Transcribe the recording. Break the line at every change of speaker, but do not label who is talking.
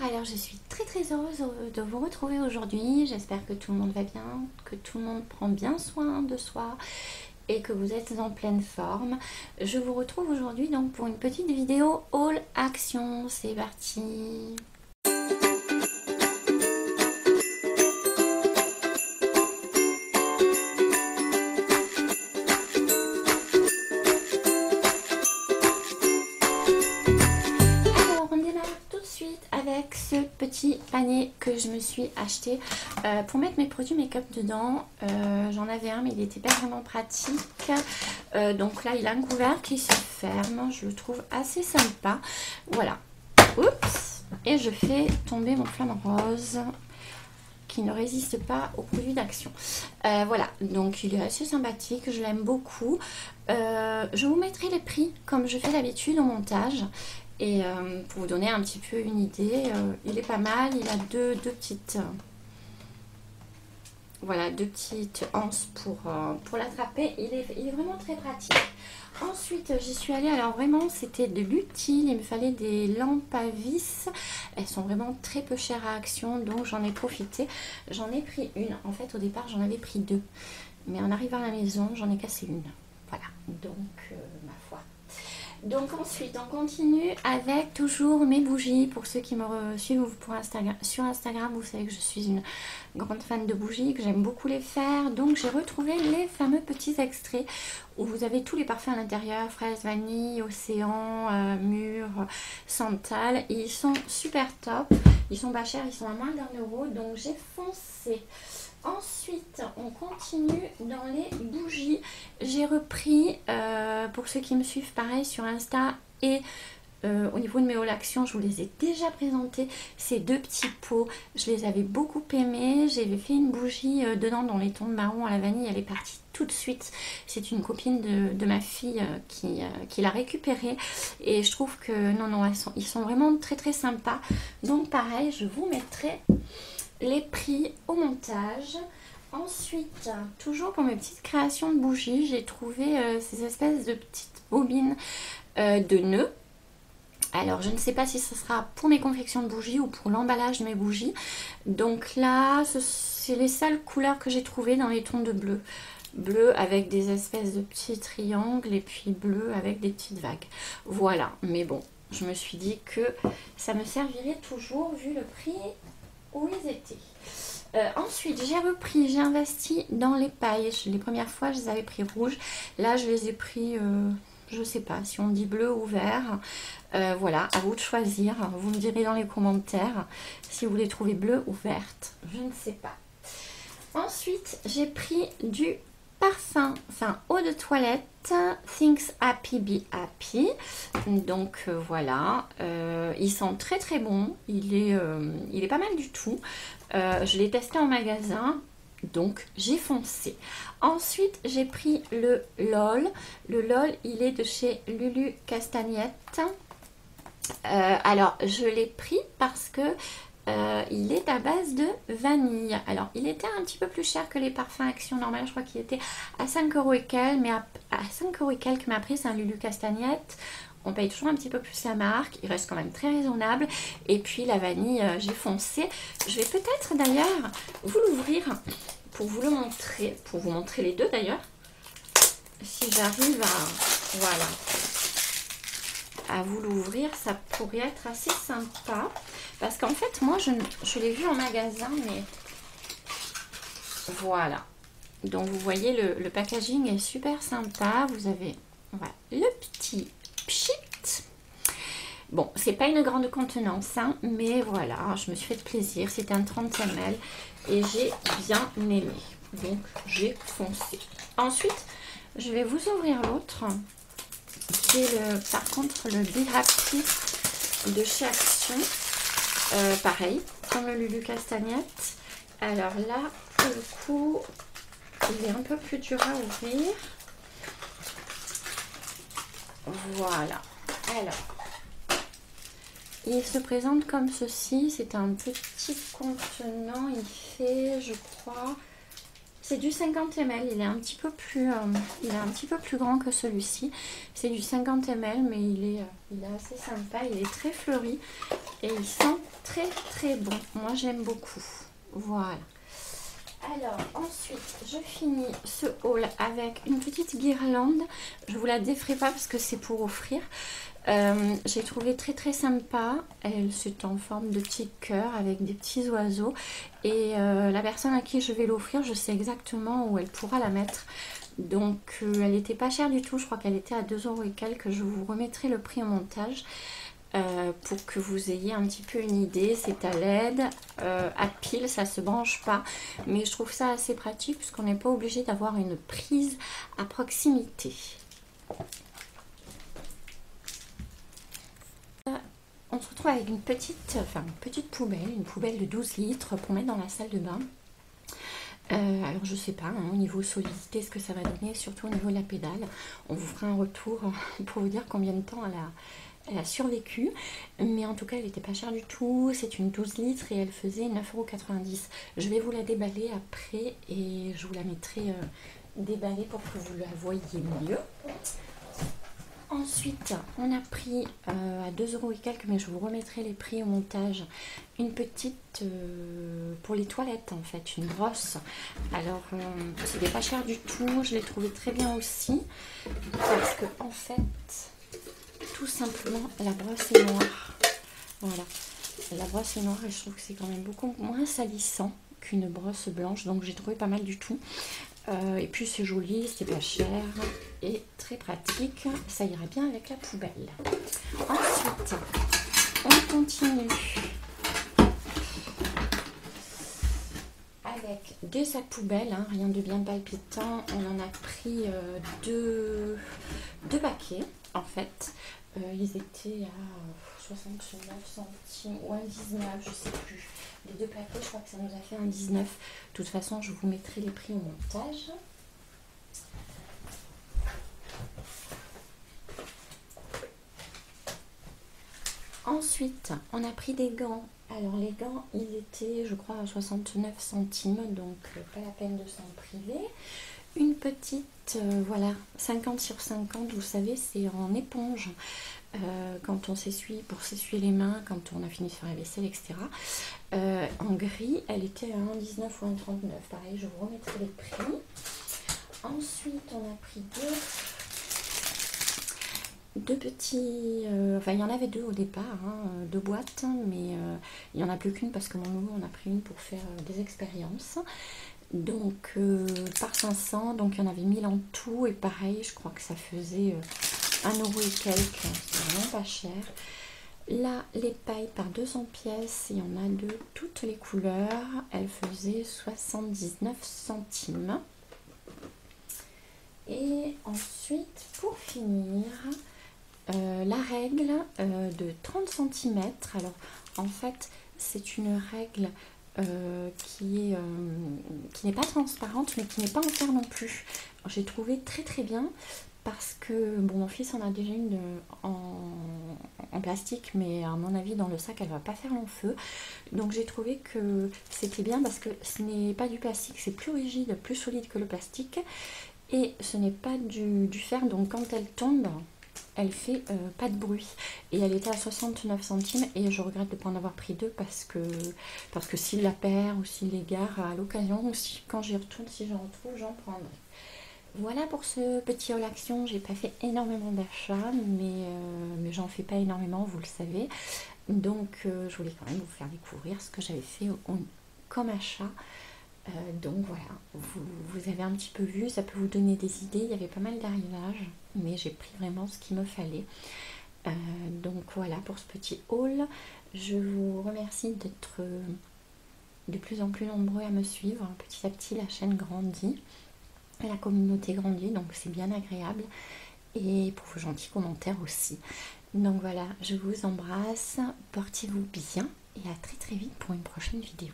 alors je suis très heureuse de vous retrouver aujourd'hui. J'espère que tout le monde va bien, que tout le monde prend bien soin de soi et que vous êtes en pleine forme. Je vous retrouve aujourd'hui donc pour une petite vidéo haul action. C'est parti! Avec ce petit panier que je me suis acheté pour mettre mes produits make-up dedans. J'en avais un mais il n'était pas vraiment pratique. Donc là il a un couvercle qui se ferme. Je le trouve assez sympa. Voilà. Oups. Et je fais tomber mon flamme rose qui ne résiste pas aux produits d'action. Voilà. Donc il est assez sympathique. Je l'aime beaucoup. Je vous mettrai les prix comme je fais d'habitude au montage. Et pour vous donner un petit peu une idée, il est pas mal. Il a deux petites voilà, deux petites anses pour l'attraper. Il est vraiment très pratique. Ensuite j'y suis allée, alors vraiment c'était de l'utile, il me fallait des lampes à vis. Elles sont vraiment très peu chères à Action, donc j'en ai profité. J'en ai pris une, en fait au départ j'en avais pris deux, mais en arrivant à la maison j'en ai cassé une. Voilà, donc ma foi. Donc ensuite on continue avec toujours mes bougies. Pour ceux qui me suivent sur Instagram, vous savez que je suis une grande fan de bougies, que j'aime beaucoup les faire. Donc j'ai retrouvé les fameux petits extraits où vous avez tous les parfums à l'intérieur, fraise, vanille, océan, mûre, santal. Et ils sont super top, ils sont pas chers, ils sont à moins d'1 €, donc j'ai foncé. Ensuite, on continue dans les bougies. J'ai repris, pour ceux qui me suivent pareil sur Insta et au niveau de mes hauls action, je vous les ai déjà présentés. Ces deux petits pots, je les avais beaucoup aimés. J'avais fait une bougie dedans dans les tons de marron à la vanille. Elle est partie tout de suite. C'est une copine de ma fille qui l'a récupérée. Et je trouve que non, ils sont vraiment très sympas. Donc pareil, je vous mettrai les prix au montage. Ensuite, toujours pour mes petites créations de bougies, j'ai trouvé ces espèces de petites bobines de nœuds. Alors je ne sais pas si ce sera pour mes confections de bougies ou pour l'emballage de mes bougies. Donc là c'est les seules couleurs que j'ai trouvées dans les tons de bleu. Bleu avec des espèces de petits triangles et puis bleu avec des petites vagues. Voilà, mais bon, je me suis dit que ça me servirait toujours vu le prix où ils étaient. Ensuite j'ai investi dans les pailles. Les premières fois je les avais pris rouges, là je les ai pris je sais pas si on dit bleu ou vert. Voilà, à vous de choisir, vous me direz dans les commentaires si vous les trouvez bleues ou vertes, je ne sais pas. Ensuite j'ai pris du parfum, enfin eau de toilette Things Happy Be Happy. Donc voilà, ils sont très bons. Il est pas mal du tout. Je l'ai testé en magasin, donc j'ai foncé. Ensuite j'ai pris le LOL. Le LOL il est de chez Lulu Castagnette. Alors je l'ai pris parce que il est à base de vanille. Alors il était un petit peu plus cher que les parfums Action normales. Je crois qu'il était à 5 € et quelques, mais à 5 € et quelques, mais après c'est un Lulu Castagnette. On paye toujours un petit peu plus la marque. Il reste quand même très raisonnable. Et puis la vanille, j'ai foncé. Je vais peut-être d'ailleurs vous l'ouvrir pour vous le montrer. Pour vous montrer les deux d'ailleurs. Si j'arrive voilà, à vous l'ouvrir, ça pourrait être assez sympa. Parce qu'en fait, moi, je l'ai vu en magasin, mais voilà. Donc, vous voyez, le packaging est super sympa. Vous avez voilà, le petit pchit. Bon, c'est pas une grande contenance, hein, mais voilà, je me suis fait plaisir. C'était un 30 ml et j'ai bien aimé. Donc, j'ai foncé. Ensuite, je vais vous ouvrir l'autre, qui est par contre le Be Happy de chez Action. Pareil, comme le Lulu Castagnette. Alors là, pour le coup, il est un peu plus dur à ouvrir. Voilà. Alors, il se présente comme ceci. C'est un petit contenant. Il fait, je crois, C'est du 50 ml, il est un petit peu plus, il est un petit peu plus grand que celui-ci. C'est du 50 ml, mais il est assez sympa, il est très fleuri et il sent très très bon. Moi j'aime beaucoup. Voilà. Alors ensuite, je finis ce haul avec une petite guirlande. Je vous la défrais pas parce que c'est pour offrir. J'ai trouvé très très sympa. C'est en forme de petit cœur avec des petits oiseaux. Et la personne à qui je vais l'offrir, je sais exactement où elle pourra la mettre. Donc elle n'était pas chère du tout. Je crois qu'elle était à 2 € et quelques. Je vous remettrai le prix au montage. Pour que vous ayez un petit peu une idée. C'est à LED, à pile, ça se branche pas, mais je trouve ça assez pratique puisqu'on n'est pas obligé d'avoir une prise à proximité. On se retrouve avec une petite poubelle, une poubelle de 12 litres pour mettre dans la salle de bain. Alors je sais pas, hein, au niveau solidité, ce que ça va donner, surtout au niveau de la pédale. On vous fera un retour pour vous dire combien de temps elle a survécu, mais en tout cas elle n'était pas chère du tout. C'est une 12 litres et elle faisait 9,90 €. Je vais vous la déballer après et je vous la mettrai déballée pour que vous la voyiez mieux. Ensuite on a pris à 2 € et quelques, mais je vous remettrai les prix au montage, une petite pour les toilettes en fait, une brosse. Alors c'était pas cher du tout, je l'ai trouvé très bien aussi parce que en fait tout simplement la brosse est noire. Voilà, la brosse est noire et je trouve que c'est quand même beaucoup moins salissant qu'une brosse blanche, donc j'ai trouvé pas mal du tout. Et puis c'est joli, c'est pas cher et très pratique, ça ira bien avec la poubelle. Ensuite on continue avec des sacs poubelles, hein, rien de bien palpitant. On en a pris deux paquets en fait. Ils étaient à 69 centimes ou 1,19, je sais plus. Les 2 paquets, je crois que ça nous a fait 1,19. De toute façon, je vous mettrai les prix au montage. Ensuite, on a pris des gants. Alors les gants, ils étaient, je crois, à 69 centimes, donc pas la peine de s'en priver. Une petite, voilà, 50 sur 50, vous savez, c'est en éponge. Quand on s'essuie, pour s'essuyer les mains, quand on a fini de faire la vaisselle, etc. En gris, elle était à 1,19 ou 1,39. Pareil, je vous remettrai les prix. Ensuite, on a pris deux petits... enfin, il y en avait 2 au départ, hein, 2 boîtes, mais il n'y en a plus qu'une parce que mon nouveau, on a pris une pour faire des expériences. Donc, par 500, donc il y en avait 1000 en tout. Et pareil, je crois que ça faisait 1 € et quelques, c'est vraiment pas cher. Là, les pailles par 200 pièces, il y en a de toutes les couleurs. Elles faisaient 79 centimes. Et ensuite, pour finir, la règle de 30 cm. Alors, en fait, c'est une règle qui n'est pas transparente, mais qui n'est pas en fer non plus. J'ai trouvé très très bien. Parce que, bon, mon fils en a déjà une en plastique, mais à mon avis, dans le sac, elle va pas faire long feu. Donc, j'ai trouvé que c'était bien parce que ce n'est pas du plastique, c'est plus rigide, plus solide que le plastique. Et ce n'est pas du fer, donc quand elle tombe, elle fait pas de bruit. Et elle était à 69 centimes et je regrette de ne pas en avoir pris 2 parce que s'il la perd ou s'il l'égare à l'occasion, ou si quand j'y retourne, si j'en retrouve, j'en prendrai. Voilà pour ce petit haul action. J'ai pas fait énormément d'achats, mais j'en fais pas énormément, vous le savez. Donc je voulais quand même vous faire découvrir ce que j'avais fait comme achat. Donc voilà, vous avez un petit peu vu, ça peut vous donner des idées. Il y avait pas mal d'arrivages, mais j'ai pris vraiment ce qu'il me fallait. Donc voilà pour ce petit haul. Je vous remercie d'être de plus en plus nombreux à me suivre. Petit à petit, la chaîne grandit. La communauté grandit, donc c'est bien agréable, et pour vos gentils commentaires aussi. Donc voilà, je vous embrasse, portez-vous bien et à très très vite pour une prochaine vidéo.